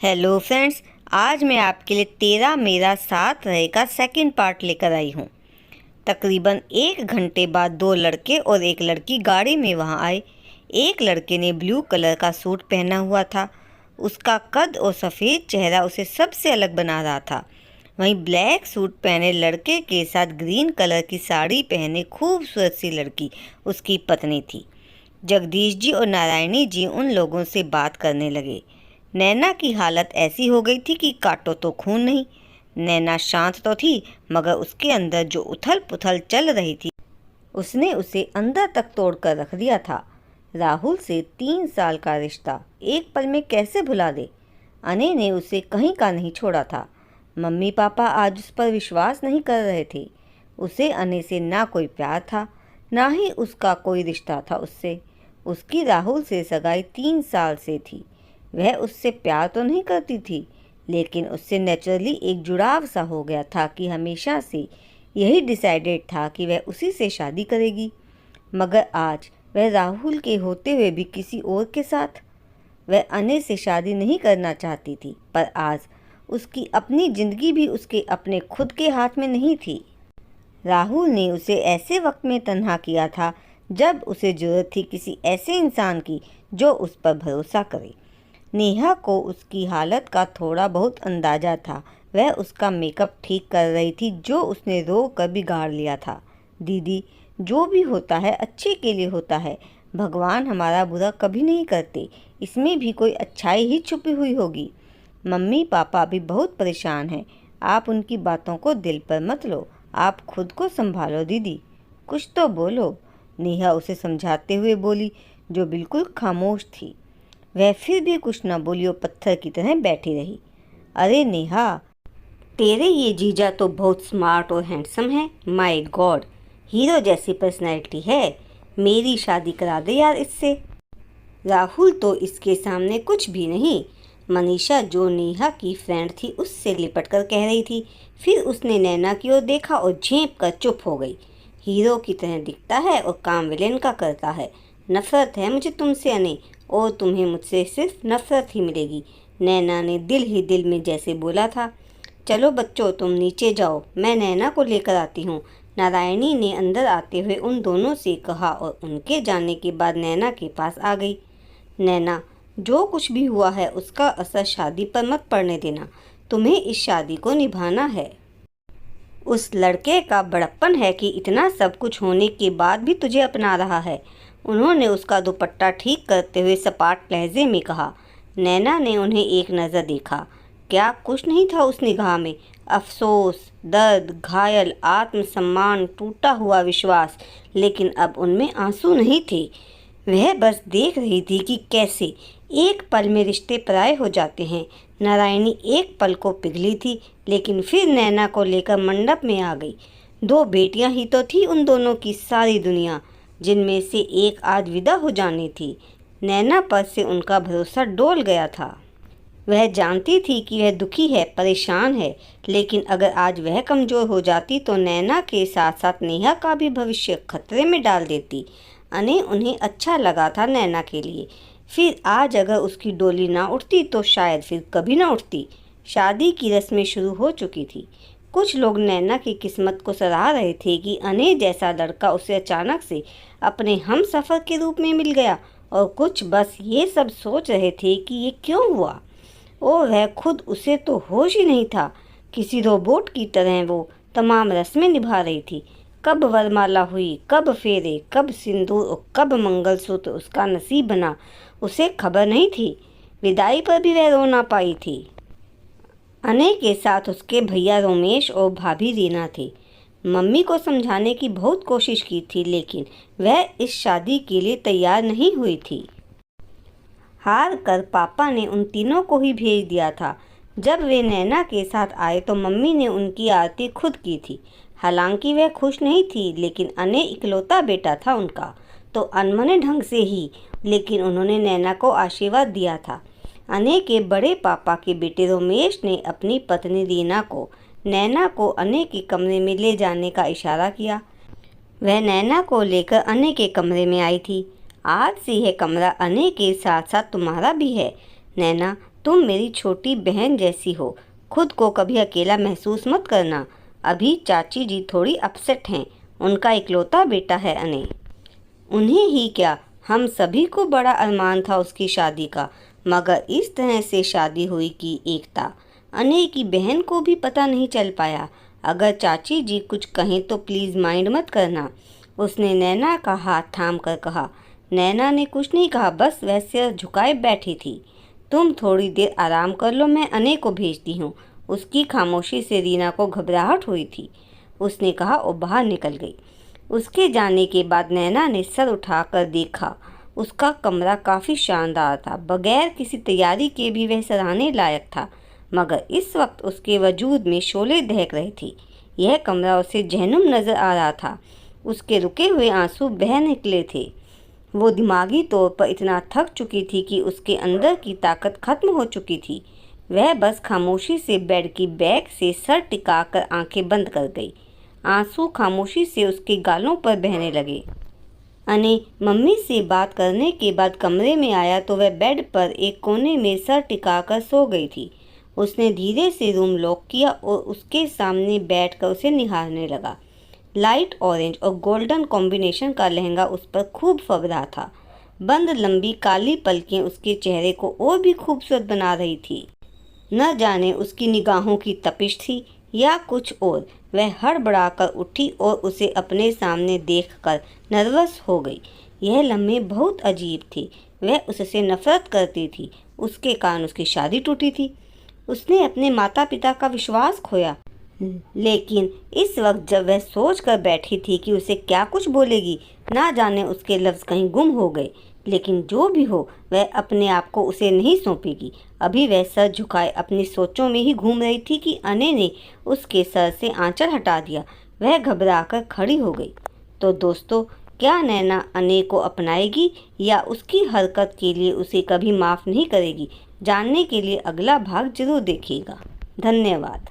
Hello friends, आज मैं आपके लिए तेरा मेरा साथ रहे का सेकंड पार्ट लेकर आई हूँ। तकरीबन 1 घंटे बाद दो लड़के और एक लड़की गाड़ी में वहाँ आए। एक लड़के ने ब्लू कलर का सूट पहना हुआ था। उसका कद और सफ़ेद चेहरा उसे सबसे अलग बना रहा था। वहीं ब्लैक सूट पहने लड़के के साथ ग्रीन कलर की साड़ी पहने खूबसूरत सी लड़की उसकी पत्नी थी। जगदीश जी और नारायणी जी उन लोगों से बात करने लगे। नैना की हालत ऐसी हो गई थी कि काटो तो खून नहीं। नैना शांत तो थी, मगर उसके अंदर जो उथल पुथल चल रही थी उसने उसे अंदर तक तोड़ कर रख दिया था। राहुल से 3 साल का रिश्ता एक पल में कैसे भुला दे। अने ने उसे कहीं का नहीं छोड़ा था। मम्मी पापा आज उस पर विश्वास नहीं कर रहे थे। उसे अने से ना कोई प्यार था, ना ही उसका कोई रिश्ता था उससे। उसकी राहुल से सगाई 3 साल से थी। वह उससे प्यार तो नहीं करती थी, लेकिन उससे नेचुरली एक जुड़ाव सा हो गया था कि हमेशा से यही डिसाइडेड था कि वह उसी से शादी करेगी। मगर आज वह राहुल के होते हुए भी किसी और के साथ। वह अने से शादी नहीं करना चाहती थी, पर आज उसकी अपनी ज़िंदगी भी उसके अपने खुद के हाथ में नहीं थी। राहुल ने उसे ऐसे वक्त में तन्हा किया था जब उसे ज़रूरत थी किसी ऐसे इंसान की जो उस पर भरोसा करे। नेहा को उसकी हालत का थोड़ा बहुत अंदाज़ा था। वह उसका मेकअप ठीक कर रही थी जो उसने रो कर बिगाड़ लिया था। दीदी, जो भी होता है अच्छे के लिए होता है। भगवान हमारा बुरा कभी नहीं करते, इसमें भी कोई अच्छाई ही छुपी हुई होगी। मम्मी पापा भी बहुत परेशान हैं। आप उनकी बातों को दिल पर मत लो। आप खुद को संभालो दीदी, कुछ तो बोलो। नेहा उसे समझाते हुए बोली, जो बिल्कुल खामोश थी। वह फिर भी कुछ न बोली और पत्थर की तरह बैठी रही। अरे नेहा, तेरे ये जीजा तो बहुत स्मार्ट और हैंडसम है। माय गॉड, हीरो जैसी पर्सनैलिटी है। मेरी शादी करा दे यार इससे। राहुल तो इसके सामने कुछ भी नहीं। मनीषा जो नेहा की फ्रेंड थी उससे लिपट कर कह रही थी। फिर उसने नैना की ओर देखा और झेंप कर चुप हो गई। हीरो की तरह दिखता है और काम विलेन का करता है। नफरत है मुझे तुमसे अने, और तुम्हें मुझसे सिर्फ नफरत ही मिलेगी। नैना ने दिल ही दिल में जैसे बोला था। चलो बच्चों, तुम नीचे जाओ, मैं नैना को लेकर आती हूँ। नारायणी ने अंदर आते हुए उन दोनों से कहा और उनके जाने के बाद नैना के पास आ गई। नैना, जो कुछ भी हुआ है उसका असर शादी पर मत पड़ने देना। तुम्हें इस शादी को निभाना है। उस लड़के का बड़प्पन है कि इतना सब कुछ होने के बाद भी तुझे अपना रहा है। उन्होंने उसका दुपट्टा ठीक करते हुए सपाट लहजे में कहा। नैना ने उन्हें एक नज़र देखा। क्या कुछ नहीं था उस निगाह में? अफसोस, दर्द, घायल आत्मसम्मान, टूटा हुआ विश्वास। लेकिन अब उनमें आंसू नहीं थे। वह बस देख रही थी कि कैसे एक पल में रिश्ते पराये हो जाते हैं। नारायणी एक पल को पिघली थी, लेकिन फिर नैना को लेकर मंडप में आ गई। 2 बेटियां ही तो थी उन दोनों की सारी दुनिया, जिनमें से एक आज विदा हो जानी थी। नैना पर से उनका भरोसा डोल गया था। वह जानती थी कि वह दुखी है, परेशान है, लेकिन अगर आज वह कमज़ोर हो जाती तो नैना के साथ साथ नेहा का भी भविष्य खतरे में डाल देती। उन्हें अच्छा लगा था नैना के लिए। फिर आज अगर उसकी डोली ना उठती तो शायद फिर कभी ना उठती। शादी की रस्में शुरू हो चुकी थी। कुछ लोग नैना की किस्मत को सराह रहे थे कि अने जैसा लड़का उसे अचानक से अपने हम सफ़र के रूप में मिल गया, और कुछ बस ये सब सोच रहे थे कि ये क्यों हुआ। और वह खुद, उसे तो होश ही नहीं था। किसी रोबोट की तरह वो तमाम रस्में निभा रही थी। कब वरमाला हुई, कब फेरे, कब सिंदूर और कब मंगलसूत्र उसका नसीब बना, उसे खबर नहीं थी। विदाई पर भी वह रो ना पाई थी। अने के साथ उसके भैया रोमेश और भाभी रीना थे। मम्मी को समझाने की बहुत कोशिश की थी, लेकिन वह इस शादी के लिए तैयार नहीं हुई थी। हार कर पापा ने उन तीनों को ही भेज दिया था। जब वे नैना के साथ आए तो मम्मी ने उनकी आरती खुद की थी। हालांकि वह खुश नहीं थी, लेकिन अने इकलौता बेटा था उनका, तो अनमने ढंग से ही, लेकिन उन्होंने नैना को आशीर्वाद दिया था। अने के बड़े पापा के बेटे रोमेश ने अपनी पत्नी रीना को नैना को अने के कमरे में ले जाने का इशारा किया। वह नैना को लेकर अने के कमरे में आई थी। आज से यह कमरा अने के साथ साथ तुम्हारा भी है। नैना, तुम मेरी छोटी बहन जैसी हो, खुद को कभी अकेला महसूस मत करना। अभी चाची जी थोड़ी अपसेट हैं, उनका इकलौता बेटा है अने। उन्हें ही क्या, हम सभी को बड़ा अरमान था उसकी शादी का, मगर इस तरह से शादी हुई कि एकता अने की बहन को भी पता नहीं चल पाया। अगर चाची जी कुछ कहें तो प्लीज़ माइंड मत करना, उसने नैना का हाथ थाम कर कहा। नैना ने कुछ नहीं कहा, बस वह सिर झुकाए बैठी थी। तुम थोड़ी देर आराम कर लो, मैं अने को भेजती हूँ। उसकी खामोशी से रीना को घबराहट हुई थी। उसने कहा और बाहर निकल गई। उसके जाने के बाद नैना ने सर उठाकर देखा। उसका कमरा काफ़ी शानदार था, बगैर किसी तैयारी के भी वह सराहने लायक था, मगर इस वक्त उसके वजूद में शोले दहक रही थी। यह कमरा उसे जहन्नुम नज़र आ रहा था। उसके रुके हुए आंसू बह निकले थे। वो दिमागी तौर पर इतना थक चुकी थी कि उसके अंदर की ताकत खत्म हो चुकी थी। वह बस खामोशी से बेड की बैक से सर टिकाकर आंखें बंद कर गई। आंसू खामोशी से उसके गालों पर बहने लगे। अने मम्मी से बात करने के बाद कमरे में आया तो वह बेड पर एक कोने में सर टिकाकर सो गई थी। उसने धीरे से रूम लॉक किया और उसके सामने बैठकर उसे निहारने लगा। लाइट ऑरेंज और गोल्डन कॉम्बिनेशन का लहंगा उस पर खूब फब रहा था। बंद लंबी काली पलकें उसके चेहरे को और भी खूबसूरत बना रही थी। न जाने उसकी निगाहों की तपिश थी या कुछ और। वह हड़बड़ाकर उठी और उसे अपने सामने देखकर नर्वस हो गई। यह लम्हे बहुत अजीब थे। वह उससे नफरत करती थी, उसके कारण उसकी शादी टूटी थी। उसने अपने माता पिता का विश्वास खोया। लेकिन इस वक्त जब वह सोच कर बैठी थी कि उसे क्या कुछ बोलेगी, ना जाने उसके लफ्ज़ कहीं गुम हो गए। लेकिन जो भी हो, वह अपने आप को उसे नहीं सौंपेगी। अभी वह सर झुकाए अपनी सोचों में ही घूम रही थी कि अने ने उसके सर से आंचल हटा दिया। वह घबराकर खड़ी हो गई। तो दोस्तों, क्या नैना अने को अपनाएगी या उसकी हरकत के लिए उसे कभी माफ़ नहीं करेगी? जानने के लिए अगला भाग जरूर देखिएगा। धन्यवाद।